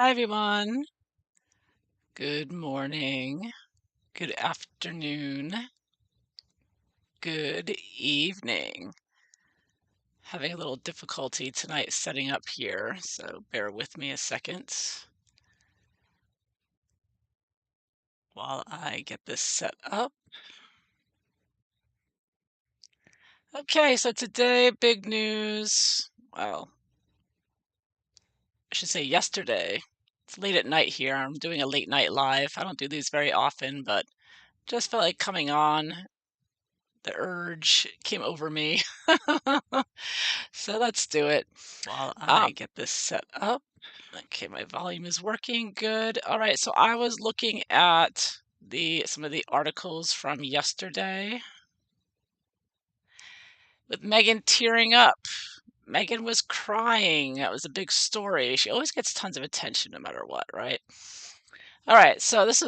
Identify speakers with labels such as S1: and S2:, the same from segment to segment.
S1: Hi, everyone. Good morning, good afternoon, good evening. Having a little difficulty tonight setting up here, so bear with me a second while I get this set up. Okay, so today, big news. Well, I should say yesterday. It's late at night here. I'm doing a late night live. I don't do these very often, but just felt like coming on. The urge came over me. So let's do it while I get this set up. Okay, my volume is working good. All right, so I was looking at some of the articles from yesterday with Meghan tearing up. Meghan was crying. That was a big story. She always gets tons of attention no matter what, right? All right, so this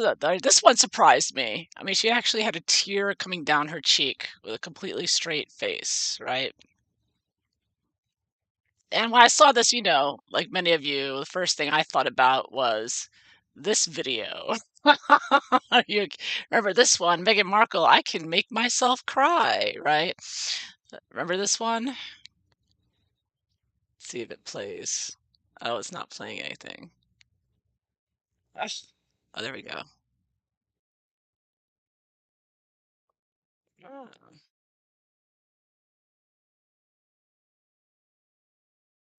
S1: one surprised me. I mean, she actually had a tear coming down her cheek with a completely straight face, right? And when I saw this, like many of you, the first thing I thought about was this video. You remember this one, Meghan Markle, I can make myself cry, right? Remember this one? Let's see if it plays. Oh, it's not playing anything. Gosh. Oh, there we go. Oh,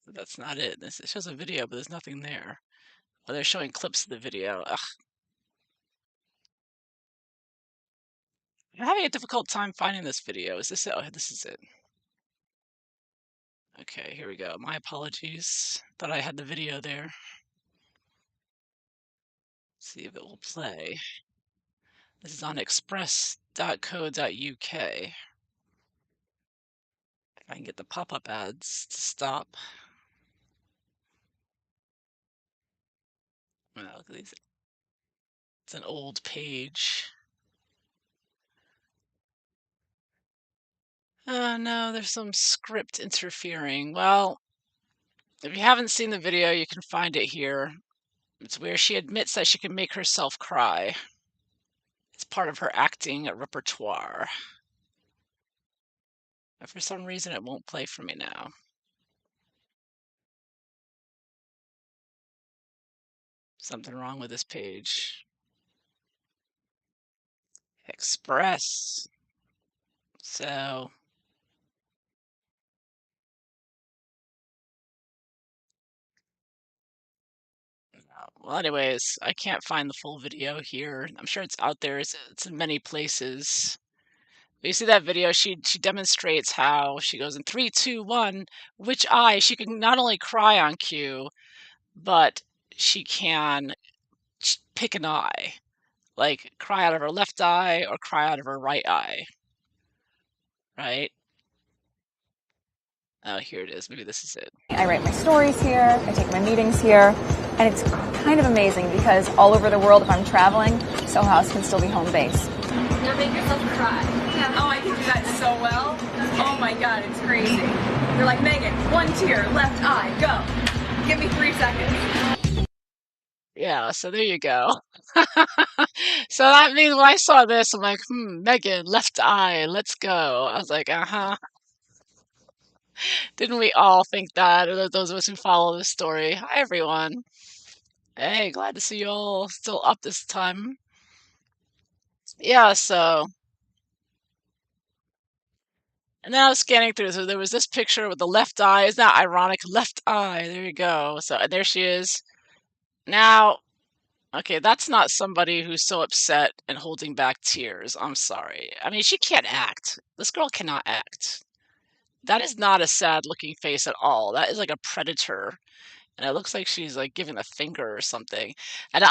S1: that's not it. It shows a video, but there's nothing there. Oh, they're showing clips of the video. Ugh. I'm having a difficult time finding this video. Is this it? Oh, this is it. Okay, here we go. My apologies. Thought I had the video there. See if it will play. This is on express.co.uk. If I can get the pop-up ads to stop. Well, look at these. It's an old page. Oh no, there's some script interfering. Well, if you haven't seen the video, you can find it here. It's where she admits that she can make herself cry. It's part of her acting repertoire. But for some reason, it won't play for me now. Something wrong with this page. Express. So, well, anyways, I can't find the full video here. I'm sure it's out there. It's in many places. But you see that video? She demonstrates how she goes in 3, 2, 1. Which eye? She can not only cry on cue, but she can pick an eye, like cry out of her left eye or cry out of her right eye. Right? Oh, here it is. Maybe this is it.
S2: I write my stories here, I take my meetings here, and it's kind of amazing because all over the world, if I'm traveling, Soho House can still be home base.
S3: Now make yourself cry.
S4: Yeah. Oh, I can do that so well. Oh my God, it's crazy. They're like, Meghan, 1 tear, left eye, go. Give me 3 seconds.
S1: Yeah, so there you go. So that means when I saw this, I'm like, Meghan, left eye, let's go. I was like, uh-huh. Didn't we all think that, or those of us who follow this story? Hi, everyone. Hey, glad to see you all still up this time. Yeah, so. And then I was scanning through, so there was this picture with the left eye. Isn't that ironic? Left eye, there you go. So, and there she is. Now, okay, that's not somebody who's so upset and holding back tears. I'm sorry. I mean, she can't act. This girl cannot act. That is not a sad looking face at all. That is like a predator. And it looks like she's like giving a finger or something. And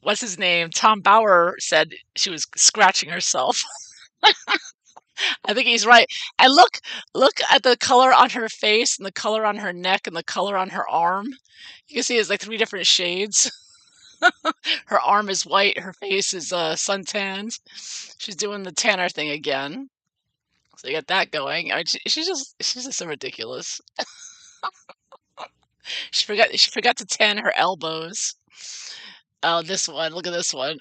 S1: what's his name? Tom Bauer said she was scratching herself. I think he's right. And look at the color on her face and the color on her neck and the color on her arm. You can see it's like 3 different shades. Her arm is white, her face is suntanned. She's doing the tanner thing again. So you got that going. I mean, she's just so ridiculous. She forgot to tan her elbows. Oh, this one. Look at this one.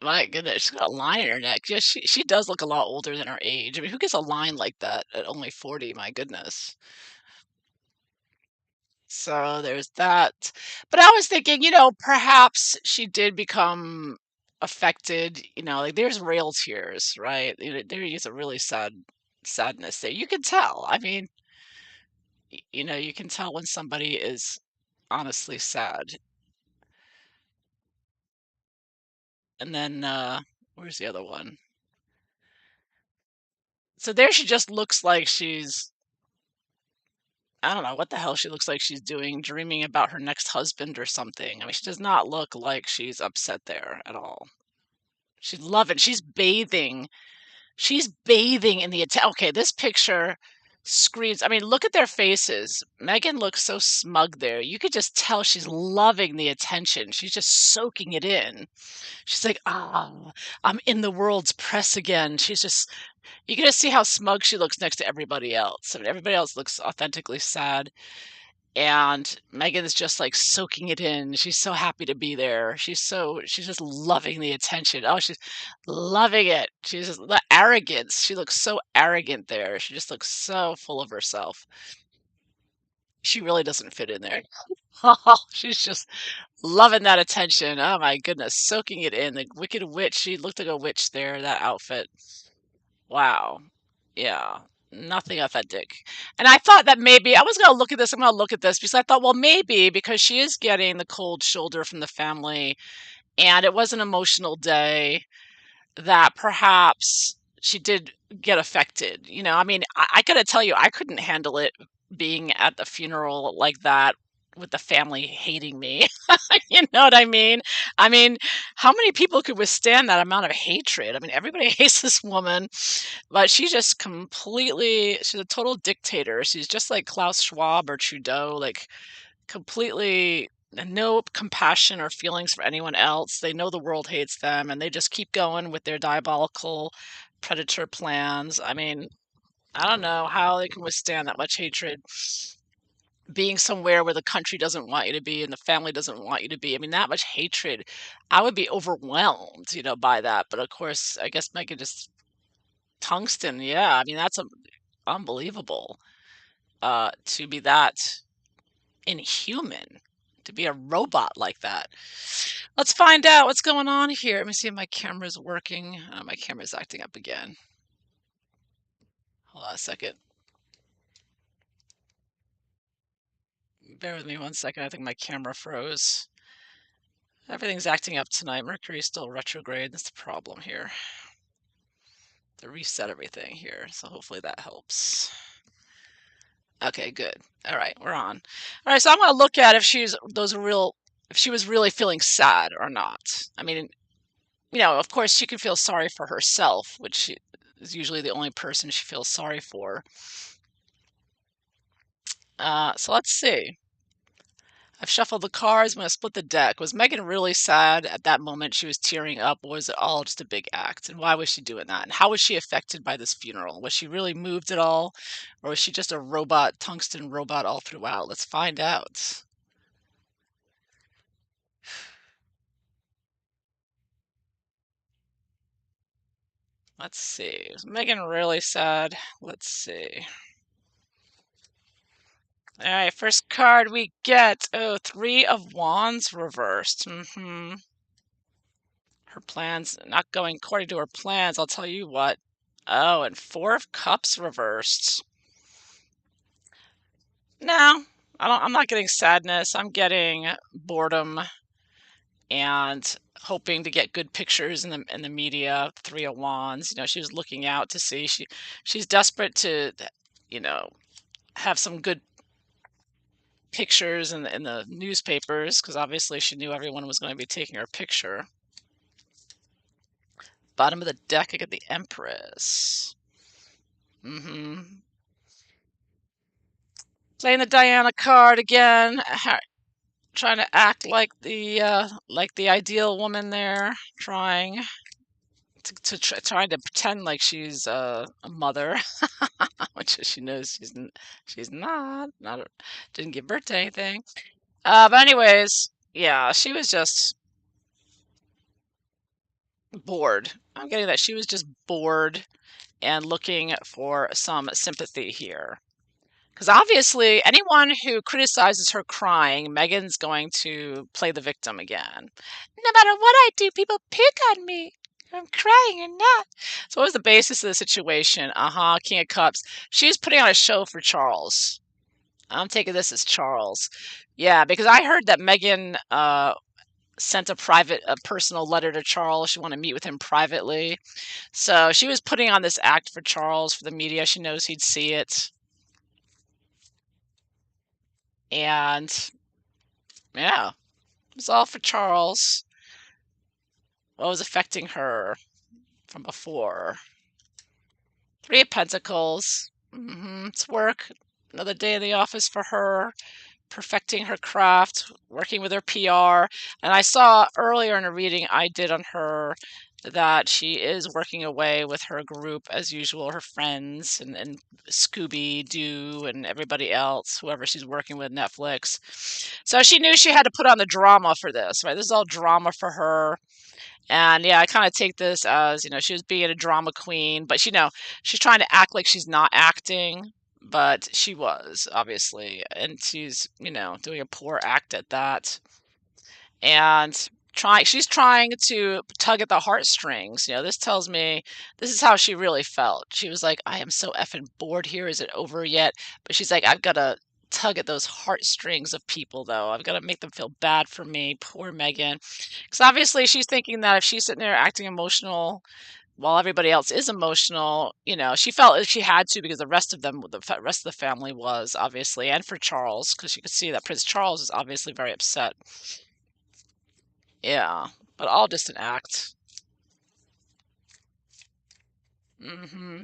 S1: My goodness, she's got a line in her neck. Yeah, she does look a lot older than her age. I mean, who gets a line like that at only 40? My goodness. So there's that. But I was thinking, perhaps she did become affected, like there's real tears, right? There is a really sadness there. You can tell. I mean, you can tell when somebody is honestly sad. And then where's the other one? So there she just looks like she's I don't know what the hell she looks like she's doing, dreaming about her next husband or something. I mean, she does not look like she's upset there at all. She's loving. She's bathing. She's bathing in the okay, this picture screams. I mean, look at their faces. Megan looks so smug there. You could just tell she's loving the attention. She's just soaking it in. She's like, "Ah, I'm in the world's press again." You can just see how smug she looks next to everybody else. I mean, everybody else looks authentically sad. And Megan is just like soaking it in. She's so happy to be there. She's just loving the attention. Oh, she's loving it. She's just the arrogance. She looks so arrogant there. She just looks so full of herself. She really doesn't fit in there. She's just loving that attention. Oh my goodness, soaking it in. The Wicked Witch. She looked like a witch there, that outfit. Wow. Yeah. Nothing authentic. And I thought that maybe I was going to look at this. I'm going to look at this because I thought, well, maybe because she is getting the cold shoulder from the family and it was an emotional day that perhaps she did get affected. I mean, I got to tell you, I couldn't handle it being at the funeral like that with the family hating me. You know what I mean? I mean, how many people could withstand that amount of hatred? I mean, everybody hates this woman, but she's a total dictator. She's just like Klaus Schwab or Trudeau, like completely no compassion or feelings for anyone else. They know the world hates them and they just keep going with their diabolical predator plans. I mean, I don't know how they can withstand that much hatred being somewhere where the country doesn't want you to be and the family doesn't want you to be. I mean, that much hatred. I would be overwhelmed, by that. But of course, I guess Megan just tungsten. Yeah, I mean, unbelievable to be that inhuman, to be a robot like that. Let's find out what's going on here. Let me see if my camera's working. My camera's acting up again. Hold on a second. Bear with me one second. I think my camera froze. Everything's acting up tonight. Mercury's still retrograde. That's the problem here. To reset everything here. So hopefully that helps. Okay, good. All right, we're on. All right, so I'm going to look at if she was really feeling sad or not. I mean, of course she can feel sorry for herself, which is usually the only person she feels sorry for. So let's see. I've shuffled the cards. I'm going to split the deck. Was Megan really sad at that moment? She was tearing up, or was it all just a big act? And why was she doing that? And how was she affected by this funeral? Was she really moved at all? Or was she just a robot, tungsten robot all throughout? Let's find out. Let's see. Was Megan really sad? Let's see. All right, first card we get. Oh, Three of Wands reversed. Her plans not going according to her plans, I'll tell you what. Oh, and Four of Cups reversed. No, I'm not getting sadness. I'm getting boredom and hoping to get good pictures in the media. Three of Wands. She was looking out to see she's desperate to, have some good pictures in the newspapers because obviously she knew everyone was going to be taking her picture. Bottom of the deck, I get the Empress. Playing the Diana card again, trying to act like the ideal woman there, trying trying to pretend like she's a mother, which she knows she's not didn't give birth to anything. But anyways, yeah, she was just bored. I'm getting that she was just bored and looking for some sympathy here. Because obviously, anyone who criticizes her crying, Megan's going to play the victim again. No matter what I do, people pick on me. I'm crying or not. So, what was the basis of the situation? King of Cups. She's putting on a show for Charles. I'm taking this as Charles. Yeah, because I heard that Megan sent a personal letter to Charles. She wanted to meet with him privately. So she was putting on this act for Charles for the media. She knows he'd see it. And yeah, it was all for Charles. What was affecting her from before? Three of Pentacles. It's work. Another day in the office for her. Perfecting her craft, working with her PR. And I saw earlier in a reading I did on her that she is working away with her group as usual, her friends and Scooby Doo and everybody else, whoever she's working with, Netflix. So she knew she had to put on the drama for this, right? This is all drama for her. And yeah, I kind of take this as, she was being a drama queen, but she's trying to act like she's not acting, but she was, obviously. And she's, doing a poor act at that. And she's trying to tug at the heartstrings. This tells me this is how she really felt. She was like, I am so effing bored here. Is it over yet? But she's like, I've got to tug at those heartstrings of people, though. I've got to make them feel bad for me. Poor Meghan. Because obviously she's thinking that if she's sitting there acting emotional while everybody else is emotional, she felt like she had to because the rest of the family was obviously, and for Charles, because you could see that Prince Charles is obviously very upset. Yeah, but all just an act. hmm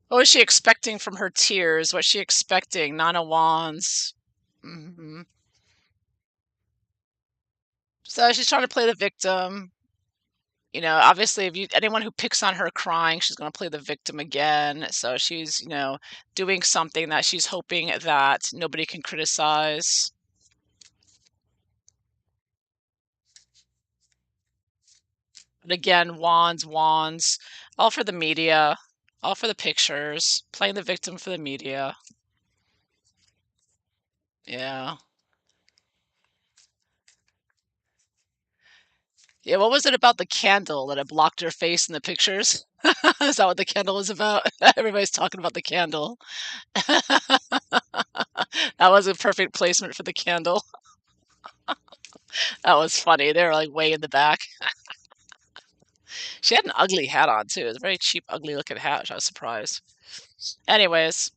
S1: What was she expecting from her tears? What's she expecting? Nine of Wands. hmm So she's trying to play the victim. Obviously, if anyone who picks on her crying, she's going to play the victim again. So she's, doing something that she's hoping that nobody can criticize. But again, wands, wands, all for the media, all for the pictures, playing the victim for the media. Yeah. Yeah, what was it about the candle that it blocked her face in the pictures? Is that what the candle was about? Everybody's talking about the candle. That was a perfect placement for the candle. That was funny. They were like way in the back. She had an ugly hat on too. It was a very cheap, ugly looking hat. I was surprised. Anyways,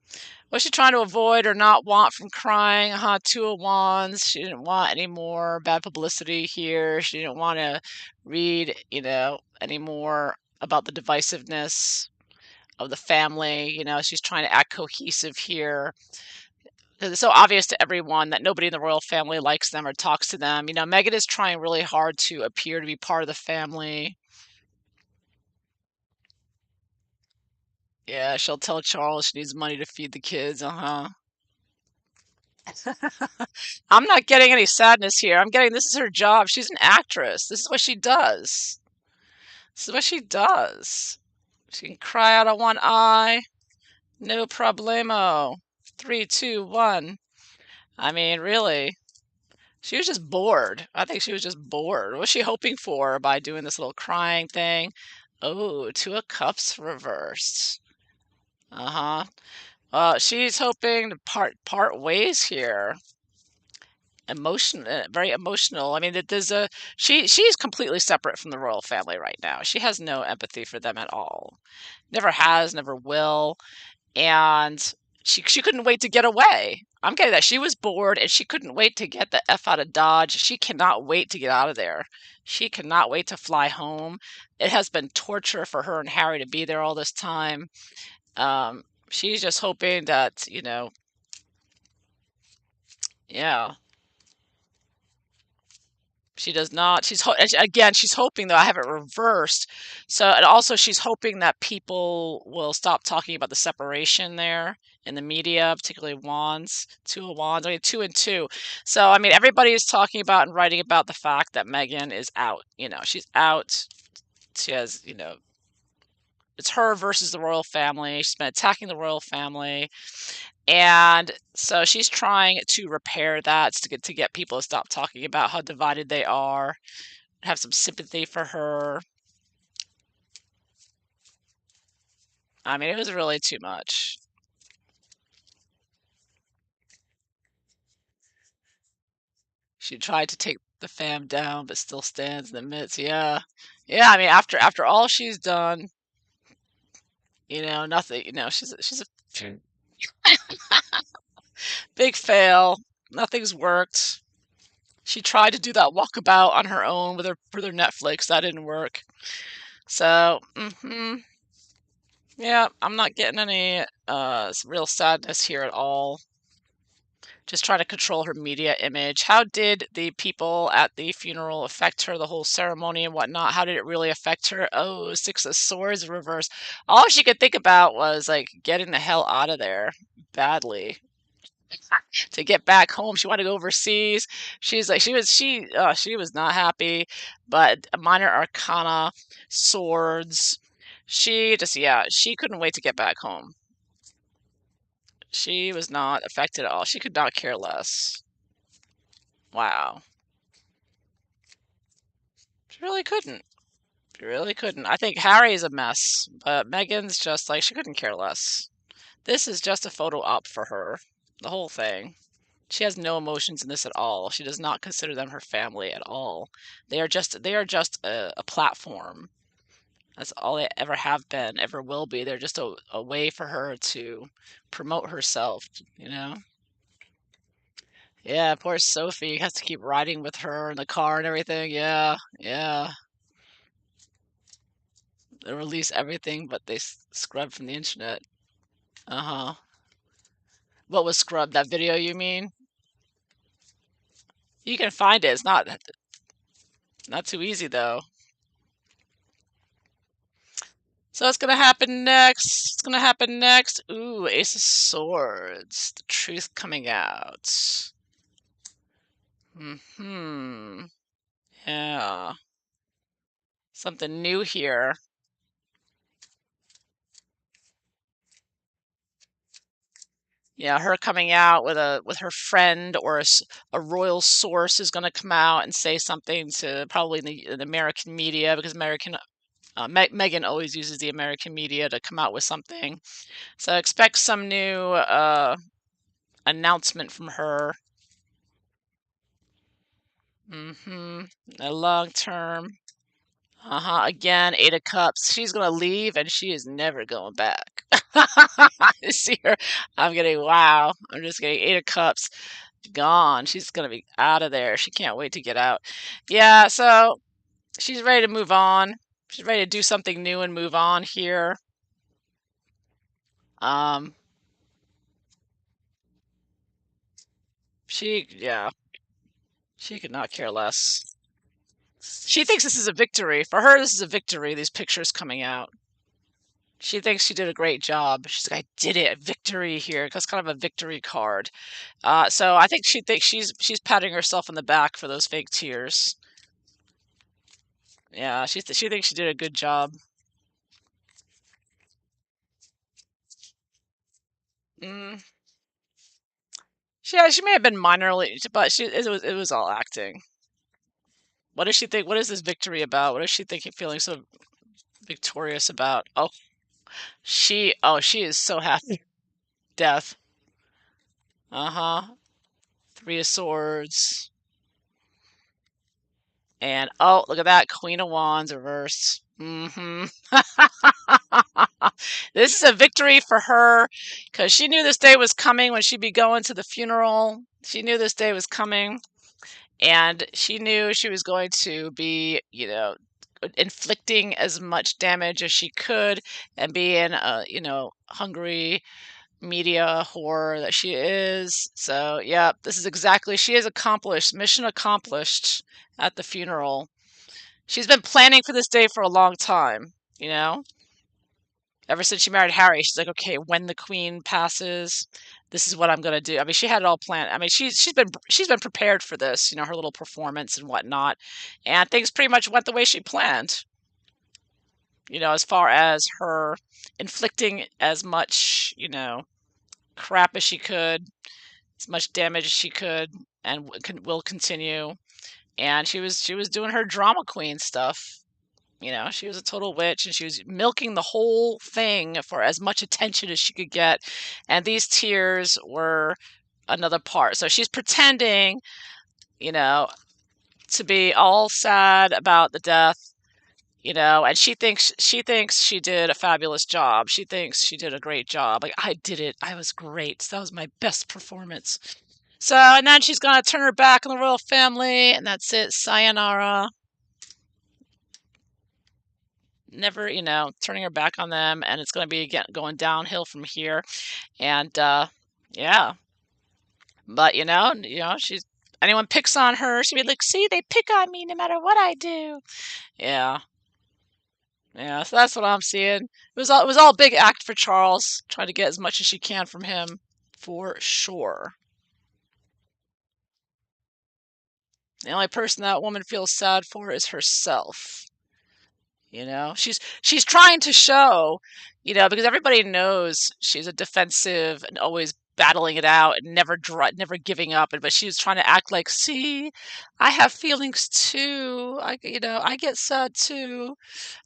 S1: what's she trying to avoid or not want from crying? Two of Wands. She didn't want any more bad publicity here. She didn't want to read, any more about the divisiveness of the family. She's trying to act cohesive here. 'Cause it's so obvious to everyone that nobody in the royal family likes them or talks to them. Meghan is trying really hard to appear to be part of the family. Yeah, she'll tell Charles she needs money to feed the kids. I'm not getting any sadness here. I'm getting this is her job. She's an actress. This is what she does. This is what she does. She can cry out of one eye. No problemo. Three, two, one. I mean, really. She was just bored. I think she was just bored. What was she hoping for by doing this little crying thing? Oh, Two of Cups reversed. Uh-huh. She's hoping to part ways here. Very emotional. I mean, she's completely separate from the royal family right now. She has no empathy for them at all. Never has, never will. And she couldn't wait to get away. I'm getting that she was bored and she couldn't wait to get the F out of Dodge. She cannot wait to get out of there. She cannot wait to fly home. It has been torture for her and Harry to be there all this time. She's just hoping that, yeah, She does not. Again, she's hoping though I have it reversed. So, and also she's hoping that people will stop talking about the separation there in the media, particularly Wands, two of Wands. I mean, two and two. So, I mean, everybody is talking about and writing about the fact that Meghan is out. She's out. She has, it's her versus the royal family. She's been attacking the royal family. And so she's trying to repair that to get people to stop talking about how divided they are, have some sympathy for her. I mean, it was really too much. She tried to take the fam down, but still stands in the midst. Yeah, yeah. I mean, after all she's done, nothing. She's a big fail. Nothing's worked. She tried to do that walkabout on her own with her Netflix. That didn't work. So, yeah, I'm not getting any real sadness here at all. Just trying to control her media image. How did the people at the funeral affect her, the whole ceremony and whatnot? How did it really affect her? Oh, Six of Swords reverse. All she could think about was like getting the hell out of there badly. To get back home. She wanted to go overseas. She's like she was not happy. But minor arcana, swords. She couldn't wait to get back home. She was not affected at all. She could not care less. Wow. She really couldn't. She really couldn't. I think Harry is a mess, but Meghan's just like she couldn't care less. This is just a photo op for her. The whole thing. She has no emotions in this at all. She does not consider them her family at all. They are just a platform. That's all they ever have been, ever will be. They're just a way for her to promote herself, you know? Yeah, poor Sophie has to keep riding with her in the car and everything. Yeah, yeah. They release everything, but they scrub from the internet. Uh-huh. What was scrubbed? That video, you mean? You can find it. It's not too easy though. So what's gonna happen next? What's gonna happen next? Ooh, Ace of Swords. The truth coming out. Hmm. Yeah. Something new here. Yeah, her coming out with her friend or a royal source is gonna come out and say something to probably the American media because Meghan always uses the American media to come out with something. So expect some new announcement from her. A long term. Again, Eight of Cups. She's gonna leave and she is never going back. I see her. Wow. I'm just getting Eight of Cups. Gone. She's gonna be out of there. She can't wait to get out. Yeah, so she's ready to move on. She's ready to do something new and move on here. Um, yeah, she could not care less. She thinks this is a victory. For her, this is a victory, these pictures coming out. She thinks she did a great job. She's like, I did it, victory here. That's kind of a victory card. So I think she thinks she's patting herself on the back for those fake tears. Yeah, she thinks she did a good job. Mm. She may have been minorly, but it was all acting. What does she think? What is this victory about? What is she thinking, feeling so victorious about? She is so happy. Death. Uh-huh. Three of Swords. And look at that, Queen of Wands reversed. This is a victory for her because she knew this day was coming when she'd be going to the funeral. She knew this day was coming, and she knew she was going to be, inflicting as much damage as she could and being, hungry, media whore that she is. So, yeah, this is exactly, she is accomplished, mission accomplished at the funeral. She's been planning for this day for a long time, you know? Ever since she married Harry, she's like, okay, when the queen passes, this is what I'm gonna do. I mean, she had it all planned. I mean, she's been prepared for this, her little performance and whatnot, and things pretty much went the way she planned. As far as her inflicting as much, crap as she could, as much damage as she could, and will continue. And she was doing her drama queen stuff. She was a total witch, and she was milking the whole thing for as much attention as she could get. And these tears were another part. So she's pretending, you know, to be all sad about the death, and she thinks she did a fabulous job. She thinks she did a great job. Like, I did it. I was great. That was my best performance. So, and then she's gonna turn her back on the royal family, and that's it. Sayonara. Never, turning her back on them, and it's gonna be again going downhill from here. And yeah, but she's anyone picks on her, she'll be like, "See, they pick on me no matter what I do." Yeah. Yeah, so that's what I'm seeing. It was all a big act for Charles, trying to get as much as she can from him, for sure. The only person that woman feels sad for is herself. She's trying to show, because everybody knows she's a defensive and always battling it out and never giving up. But she's trying to act like, see, I have feelings too. I get sad too.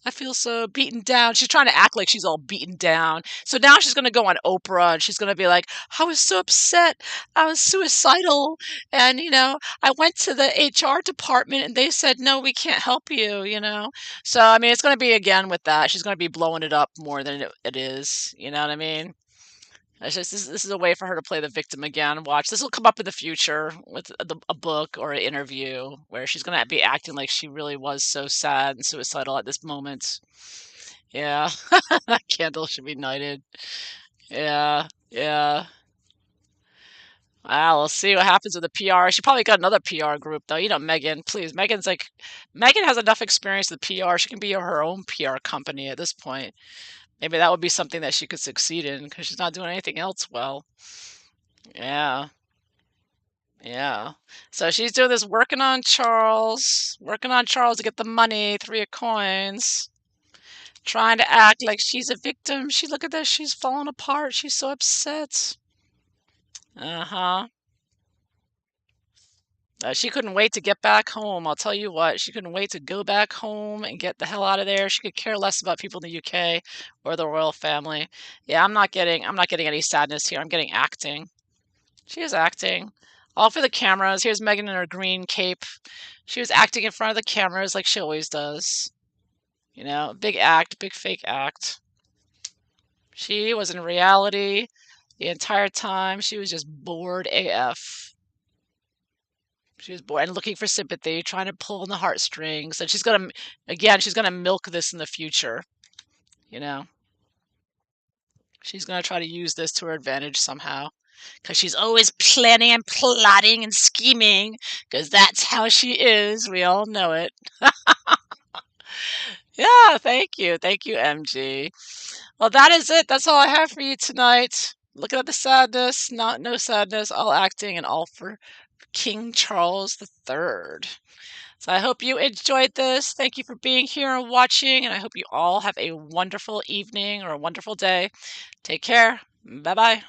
S1: I feel so beaten down. She's trying to act like she's all beaten down. So now she's going to go on Oprah and she's going to be like, I was so upset. I was suicidal. And, I went to the HR department and they said, no, we can't help you. So, I mean, it's going to be again with that. She's going to be blowing it up more than it is. You know what I mean? It's just this is a way for her to play the victim again. Watch, this will come up in the future with a book or an interview where she's gonna be acting like she really was so sad and suicidal at this moment. Yeah, that candle should be lighted. Yeah, yeah. We'll see what happens with the PR. She probably got another PR group though. Meghan, please. Meghan has enough experience with PR. She can be her own PR company at this point. Maybe that would be something that she could succeed in because she's not doing anything else well. Yeah, yeah. So she's doing this, working on Charles to get the money, 3 of coins, trying to act like she's a victim. Look at this, she's falling apart. She's so upset. Uh-huh. She couldn't wait to get back home. I'll tell you what, she couldn't wait to go back home and get the hell out of there. She could care less about people in the UK or the royal family. Yeah, I'm not getting any sadness here. I'm getting acting. She is acting. All for the cameras. Here's Meghan in her green cape. She was acting in front of the cameras like she always does. Big act, big fake act. She was in reality the entire time. She was just bored AF. She was bored and looking for sympathy, trying to pull on the heartstrings. And she's gonna milk this in the future. You know, she's gonna try to use this to her advantage somehow. Because she's always planning and plotting and scheming. Because that's how she is. We all know it. Yeah, thank you. Thank you, MG. Well, that is it. That's all I have for you tonight. Looking at the sadness, no sadness, all acting and all for King Charles III. So I hope you enjoyed this. Thank you for being here and watching, and I hope you all have a wonderful evening or a wonderful day. Take care. Bye bye.